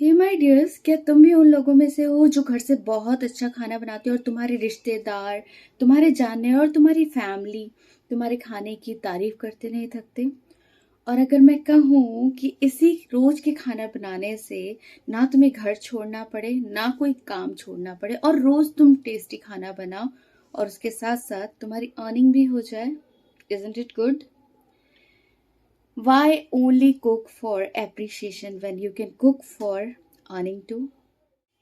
Hey my dears, क्या तुम भी उन लोगों में से हो जो घर से बहुत अच्छा खाना बनाते हो और तुम्हारे रिश्तेदार, तुम्हारे जानने और तुम्हारी फैमिली तुम्हारे खाने की तारीफ करते नहीं थकते? और अगर मैं कहूँ कि इसी रोज के खाना बनाने से ना तुम्हें घर छोड़ना पड़े, ना कोई काम छोड़ना पड़े, और रोज तुम टेस्टी खाना बनाओ और उसके साथ साथ तुम्हारी अर्निंग भी हो जाए, isn't it good? Why only cook for appreciation when you can cook for earning too?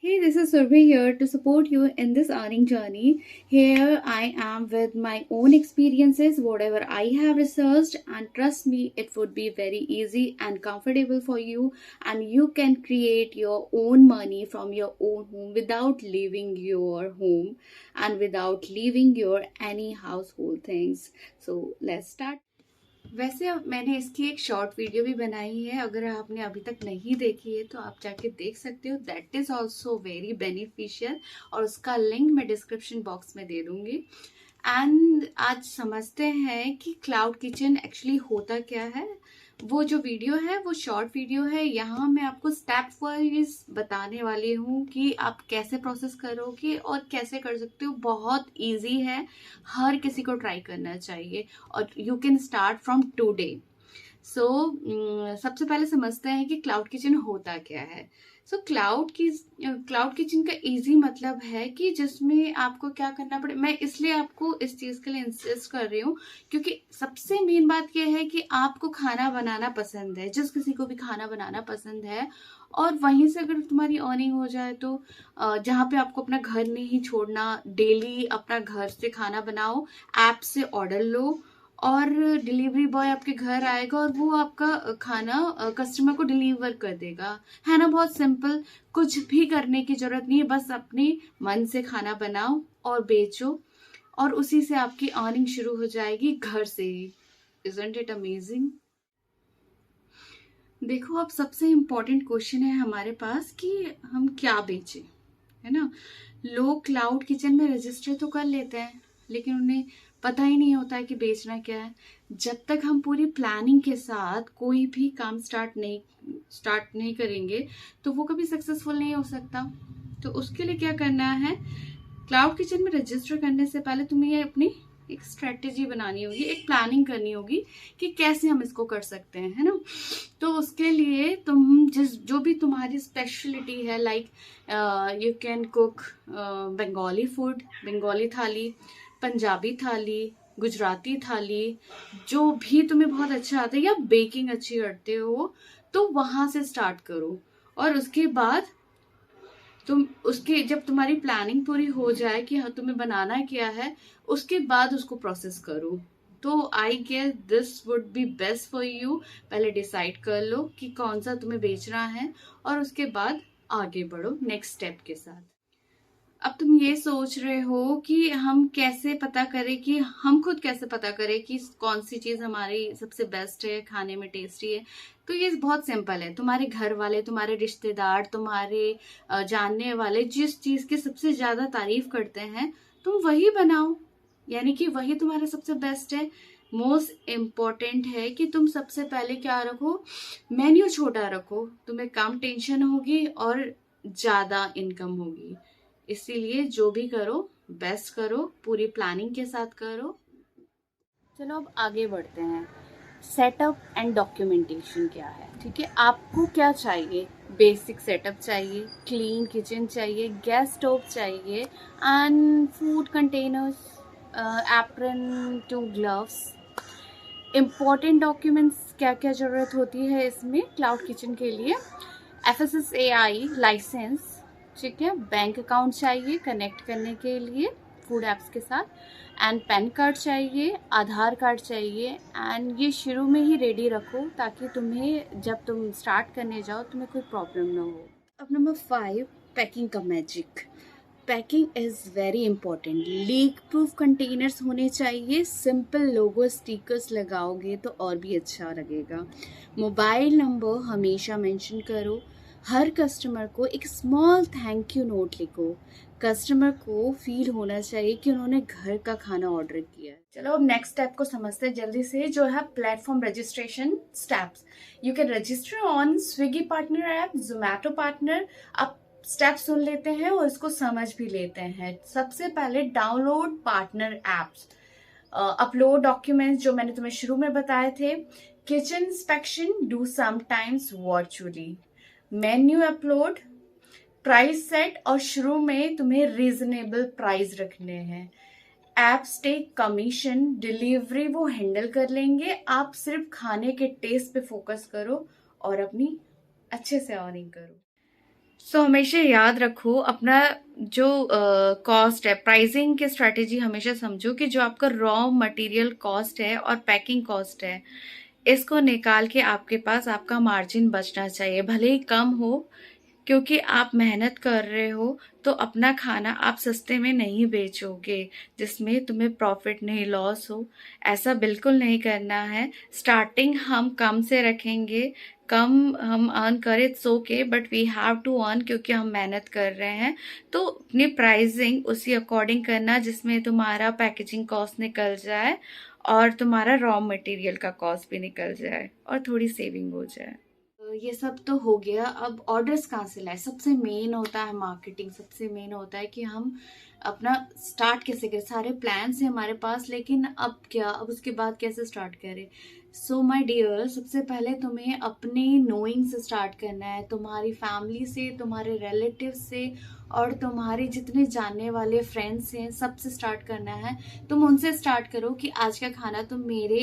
Hey, this is Survey here to support you in this earning journey. Here I am with my own experiences, whatever I have researched, and trust me, it would be very easy and comfortable for you, and you can create your own money from your own home without leaving your home and without leaving your any household things. So let's start. वैसे अब मैंने इसकी एक short video भी बनाई है, अगर आपने अभी तक नहीं देखी है तो आप जाके देख सकते हो। That is also very beneficial और उसका लिंक मैं डिस्क्रिप्शन बॉक्स में दे दूंगी। एंड आज समझते हैं कि क्लाउड किचन एक्चुअली होता क्या है। वो जो वीडियो है वो शॉर्ट वीडियो है, यहाँ मैं आपको स्टेप वाइज बताने वाली हूँ कि आप कैसे प्रोसेस करोगे और कैसे कर सकते हो। बहुत इजी है, हर किसी को ट्राई करना चाहिए और you can start from today. So सबसे पहले समझते हैं कि क्लाउड किचन होता क्या है। सो क्लाउड किचन का इजी मतलब है कि जिसमें आपको क्या करना पड़े। मैं इसलिए आपको इस चीज के लिए इंसिस्ट कर रही हूँ क्योंकि सबसे मेन बात यह है कि आपको खाना बनाना पसंद है, जिस किसी को भी खाना बनाना पसंद है, और वहीं से अगर तुम्हारी अर्निंग हो जाए तो जहाँ पे आपको अपना घर नहीं छोड़ना, डेली अपना घर से खाना बनाओ, ऐप से ऑर्डर लो और डिलीवरी बॉय आपके घर आएगा और वो आपका खाना कस्टमर को डिलीवर कर देगा। है ना, बहुत सिंपल। कुछ भी करने की जरूरत नहीं है, बस अपने मन से खाना बनाओ और बेचो और उसी से आपकी अर्निंग शुरू हो जाएगी घर से ही। Isn't it amazing? देखो, अब सबसे इम्पोर्टेंट क्वेश्चन है हमारे पास कि हम क्या बेचें, है ना। लोग क्लाउड किचन में रजिस्टर तो कर लेते हैं लेकिन उन्हें पता ही नहीं होता है कि बेचना क्या है। जब तक हम पूरी प्लानिंग के साथ कोई भी काम स्टार्ट नहीं करेंगे तो वो कभी सक्सेसफुल नहीं हो सकता। तो उसके लिए क्या करना है, क्लाउड किचन में रजिस्टर करने से पहले तुम्हें अपनी एक स्ट्रेटेजी बनानी होगी, एक प्लानिंग करनी होगी कि कैसे हम इसको कर सकते हैं, है ना। तो उसके लिए तुम जो भी तुम्हारी स्पेशलिटी है, like you can cook Bengali food, Bengali थाली, पंजाबी थाली, गुजराती थाली, जो भी तुम्हें बहुत अच्छा आता है, या बेकिंग अच्छी करते हो तो वहां से स्टार्ट करो। और उसके बाद तुम उसके जब तुम्हारी प्लानिंग पूरी हो जाए कि हाँ तुम्हें बनाना क्या है, उसके बाद उसको प्रोसेस करो। तो I guess this would be best for you. पहले डिसाइड कर लो कि कौन सा तुम्हें बेचना है और उसके बाद आगे बढ़ो नेक्स्ट स्टेप के साथ। अब तुम ये सोच रहे हो कि हम कैसे पता करें, कि हम खुद कैसे पता करें कि कौन सी चीज हमारी सबसे बेस्ट है, खाने में टेस्टी है। तो ये बहुत सिंपल है। तुम्हारे घर वाले, तुम्हारे रिश्तेदार, तुम्हारे जानने वाले जिस चीज की सबसे ज्यादा तारीफ करते हैं तुम वही बनाओ, यानी कि वही तुम्हारा सबसे बेस्ट है। मोस्ट इम्पॉर्टेंट है कि तुम सबसे पहले क्या रखो, मेन्यू छोटा रखो, तुम्हें कम टेंशन होगी और ज्यादा इनकम होगी। इसीलिए जो भी करो बेस्ट करो, पूरी प्लानिंग के साथ करो। चलो अब आगे बढ़ते हैं। सेटअप एंड डॉक्यूमेंटेशन क्या है, ठीक है। आपको क्या चाहिए? बेसिक सेटअप चाहिए, क्लीन किचन चाहिए, गैस स्टोव चाहिए, and food containers, apron to gloves. Important documents क्या क्या ज़रूरत होती है इसमें क्लाउड किचन के लिए? FSSAI लाइसेंस, ठीक है। बैंक अकाउंट चाहिए कनेक्ट करने के लिए फूड ऐप्स के साथ, एंड पैन कार्ड चाहिए, आधार कार्ड चाहिए, एंड ये शुरू में ही रेडी रखो ताकि तुम्हें जब तुम स्टार्ट करने जाओ तुम्हें कोई प्रॉब्लम ना हो। अब नंबर 5, पैकिंग का magic. Packing is very important. Leak proof containers होने चाहिए। सिंपल लोगो स्टिकर्स लगाओगे तो और भी अच्छा लगेगा। मोबाइल नंबर हमेशा मेंशन करो। हर कस्टमर को एक स्मॉल थैंक यू नोट लिखो। कस्टमर को फील होना चाहिए कि उन्होंने घर का खाना ऑर्डर किया है। चलो अब नेक्स्ट स्टेप को समझते हैं जल्दी से, जो है platform registration steps. You can register on Swiggy partner app, Zomato partner. अब स्टेप सुन लेते हैं और इसको समझ भी लेते हैं। सबसे पहले download partner apps, upload documents जो मैंने तुम्हें शुरू में बताए थे, kitchen inspection do sometimes virtually, menu upload, price set, और शुरू में तुम्हें रीजनेबल प्राइस रखने हैं। एप्स टेक कमीशन, डिलीवरी वो हैंडल कर लेंगे, आप सिर्फ खाने के टेस्ट पे फोकस करो और अपनी अच्छे से अर्निंग करो। सो हमेशा याद रखो अपना जो कॉस्ट है, प्राइसिंग की स्ट्रेटेजी हमेशा समझो कि जो आपका रॉ मटेरियल कॉस्ट है और पैकिंग कॉस्ट है, इसको निकाल के आपके पास आपका मार्जिन बचना चाहिए, भले ही कम हो, क्योंकि आप मेहनत कर रहे हो तो अपना खाना आप सस्ते में नहीं बेचोगे जिसमें तुम्हें प्रॉफिट नहीं लॉस हो। ऐसा बिल्कुल नहीं करना है। स्टार्टिंग हम कम से रखेंगे, कम हम अर्न करें it's okay, but we have to earn क्योंकि हम मेहनत कर रहे हैं। तो अपनी प्राइसिंग उसी अकॉर्डिंग करना जिसमें तुम्हारा पैकेजिंग कॉस्ट निकल जाए और तुम्हारा रॉ मटेरियल का कॉस्ट भी निकल जाए और थोड़ी सेविंग हो जाए। ये सब तो हो गया। अब ऑर्डर्स कहाँ से लाए? सबसे मेन होता है मार्केटिंग। सबसे मेन होता है कि हम अपना स्टार्ट कैसे करें। सारे प्लान्स हैं हमारे पास, लेकिन अब क्या, अब उसके बाद कैसे स्टार्ट करें? सो माय डियर, सबसे पहले तुम्हें अपने नोइंग से स्टार्ट करना है, तुम्हारी फैमिली से, तुम्हारे रिलेटिव से, और तुम्हारे जितने जानने वाले फ्रेंड्स हैं सबसे स्टार्ट करना है। तुम उनसे स्टार्ट करो कि आज का खाना तुम मेरे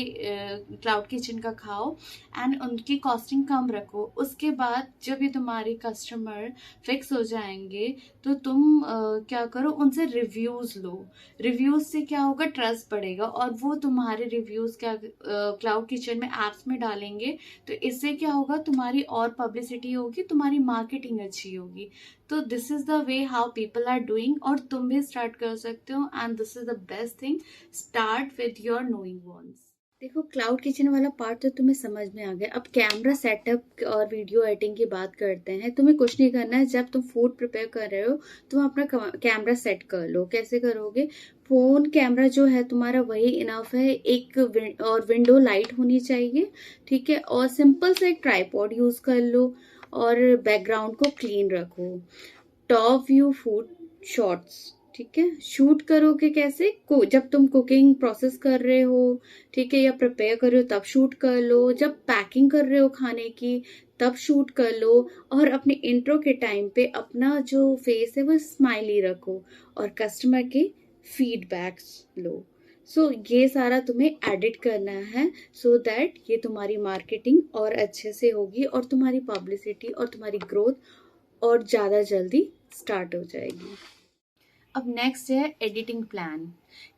क्लाउड किचन का खाओ एंड उनकी कॉस्टिंग कम रखो। उसके बाद जब ये तुम्हारे कस्टमर फिक्स हो जाएंगे तो तुम क्या करो, उनसे रिव्यूज लो। रिव्यूज से क्या होगा, ट्रस्ट बढ़ेगा, और वो तुम्हारे रिव्यूज क्या क्लाउड किचन में एप्स में डालेंगे, तो इससे क्या होगा, तुम्हारी और पब्लिसिटी होगी, तुम्हारी मार्केटिंग अच्छी होगी। तो this is the way how people are doing, और तुम भी स्टार्ट कर सकते हो। And this is the best thing, start with your knowing ones. देखो, क्लाउड किचन वाला पार्ट तो तुम्हें समझ में आ गया। अब कैमरा सेटअप और वीडियो एडिटिंग की बात करते हैं। तुम्हें कुछ नहीं करना है, जब तुम फूड प्रिपेयर कर रहे हो तुम अपना कैमरा सेट कर लो। कैसे करोगे? फोन कैमरा जो है तुम्हारा वही इनफ है, एक और विंडो लाइट होनी चाहिए, ठीक है, और सिंपल से एक ट्राइपॉड यूज कर लो और बैकग्राउंड को क्लीन रखो। टॉप व्यू फूड शॉट्स, ठीक है, शूट करोगे कैसे? जब तुम कुकिंग प्रोसेस कर रहे हो, ठीक है, या प्रिपेयर कर रहे हो तब शूट कर लो, जब पैकिंग कर रहे हो खाने की तब शूट कर लो, और अपने इंट्रो के टाइम पे अपना जो फेस है वो स्माइली रखो और कस्टमर के फीडबैक्स लो। सो ये सारा तुम्हें एडिट करना है सो दैट ये तुम्हारी मार्केटिंग और अच्छे से होगी और तुम्हारी पब्लिसिटी और तुम्हारी ग्रोथ और ज़्यादा जल्दी स्टार्ट हो जाएगी। अब नेक्स्ट है एडिटिंग प्लान।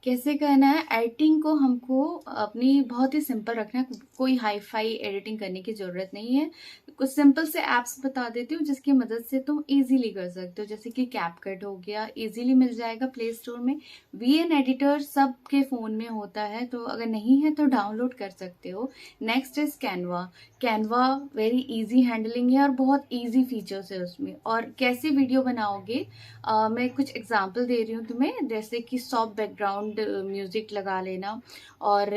कैसे करना है? एडिटिंग को हमको अपनी बहुत ही सिंपल रखना है, कोई हाई फाई एडिटिंग करने की ज़रूरत नहीं है। कुछ सिंपल से ऐप्स बता देती हूँ जिसकी मदद से तुम इजीली कर सकते हो, जैसे कि कैपकट हो गया, इजीली मिल जाएगा प्ले स्टोर में। वीएन एडिटर सबके फ़ोन में होता है, तो अगर नहीं है तो डाउनलोड कर सकते हो। Next is Canva. Canva very easy handling है और बहुत इजी फीचर्स है उसमें। और कैसे वीडियो बनाओगे, मैं कुछ एग्जांपल दे रही हूँ तुम्हें, जैसे कि सॉफ्ट बैकग्राउंड म्यूजिक लगा लेना और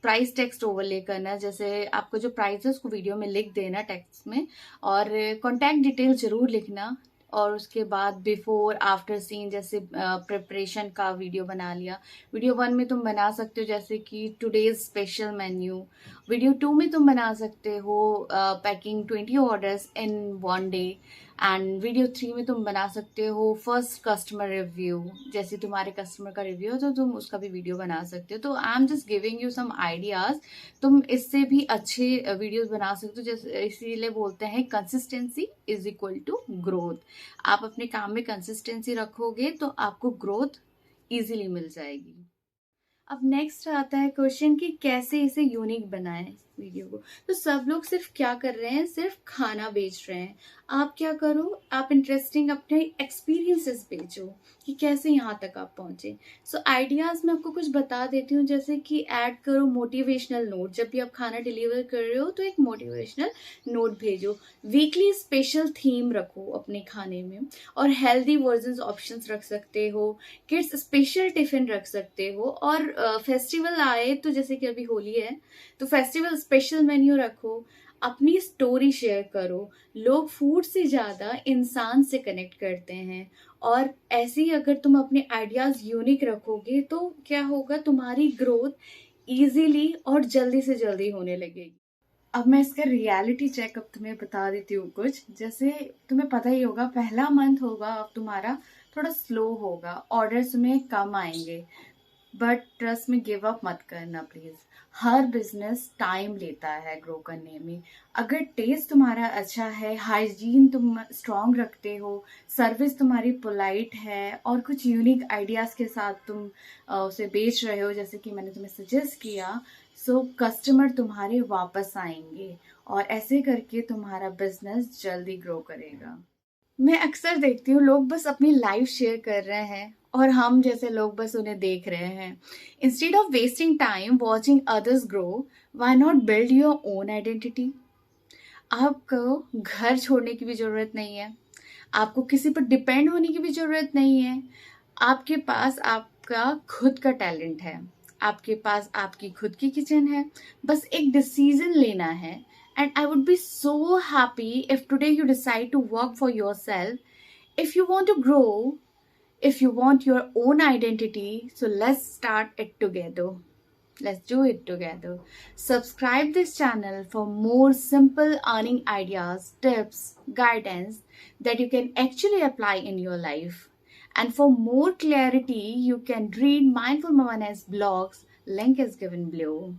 प्राइस टेक्स्ट ओवरले करना, जैसे आपको जो प्राइस है उसको वीडियो में लिख देना टेक्स्ट में, और कॉन्टैक्ट डिटेल जरूर लिखना, और उसके बाद बिफोर आफ्टर सीन, जैसे प्रिपरेशन का वीडियो बना लिया। वीडियो 1 में तुम बना सकते हो जैसे कि टुडेज स्पेशल मेन्यू। वीडियो 2 में तुम बना सकते हो packing 20 orders in 1 day. And video 3 में तुम बना सकते हो फर्स्ट कस्टमर रिव्यू, जैसे तुम्हारे कस्टमर का रिव्यू है तो तुम उसका भी वीडियो बना सकते हो। तो I am just giving you some ideas, तुम इससे भी अच्छे वीडियोस बना सकते हो। जैसे इसीलिए बोलते हैं consistency is equal to growth. आप अपने काम में कंसिस्टेंसी रखोगे तो आपको ग्रोथ इजीली मिल जाएगी। अब नेक्स्ट आता है क्वेश्चन कि कैसे इसे यूनिक बनाएं। वीडियो को। तो सब लोग सिर्फ क्या कर रहे हैं, सिर्फ खाना बेच रहे हैं। आप क्या करो, आप इंटरेस्टिंग अपने एक्सपीरियंसेस बेचो कि कैसे यहाँ तक आप पहुंचे। सो आइडियाज मैं आपको कुछ बता देती हूँ, जैसे कि ऐड करो मोटिवेशनल नोट। जब भी आप खाना डिलीवर कर रहे हो तो एक मोटिवेशनल नोट भेजो। वीकली स्पेशल थीम रखो अपने खाने में, और हेल्दी वर्जन ऑप्शंस रख सकते हो, किड्स स्पेशल टिफिन रख सकते हो। और फेस्टिवल आए तो जैसे कि अभी होली है तो फेस्टिवल स्पेशल मेन्यू रखो, अपनी स्टोरी शेयर करो। लोग फूड से ज्यादा इंसान से कनेक्ट करते हैं, और ऐसे ही अगर तुम अपने आइडियाज यूनिक रखोगे तो क्या होगा, तुम्हारी ग्रोथ इजीली और जल्दी से जल्दी होने लगेगी। अब मैं इसका रियलिटी चेकअप तुम्हें बता देती हूँ कुछ। जैसे तुम्हें पता ही होगा, पहला मंथ होगा अब तुम्हारा थोड़ा स्लो होगा, ऑर्डर्स में कम आएंगे, बट ट्रस्ट में गिव अप मत करना प्लीज। हर बिजनेस टाइम लेता है ग्रो करने में। अगर टेस्ट तुम्हारा अच्छा है, हाइजीन तुम स्ट्रांग रखते हो, सर्विस तुम्हारी पोलाइट है, और कुछ यूनिक आइडियाज के साथ तुम उसे बेच रहे हो जैसे कि मैंने तुम्हें सजेस्ट किया, सो कस्टमर तुम्हारे वापस आएंगे, और ऐसे करके तुम्हारा बिजनेस जल्दी ग्रो करेगा। मैं अक्सर देखती हूँ लोग बस अपनी लाइफ शेयर कर रहे हैं और हम जैसे लोग बस उन्हें देख रहे हैं। Instead of wasting time watching others grow, why not build your own identity. आपको घर छोड़ने की भी जरूरत नहीं है, आपको किसी पर डिपेंड होने की भी जरूरत नहीं है। आपके पास आपका खुद का टैलेंट है, आपके पास आपकी खुद की किचन है, बस एक डिसीजन लेना है। And I would be so happy if today you decide to work for yourself. If you want to grow, if you want your own identity, so let's start it together. Let's do it together. Subscribe this channel for more simple earning ideas, tips, guidance that you can actually apply in your life. And for more clarity, you can read Mindful Mama's blogs. Link is given below.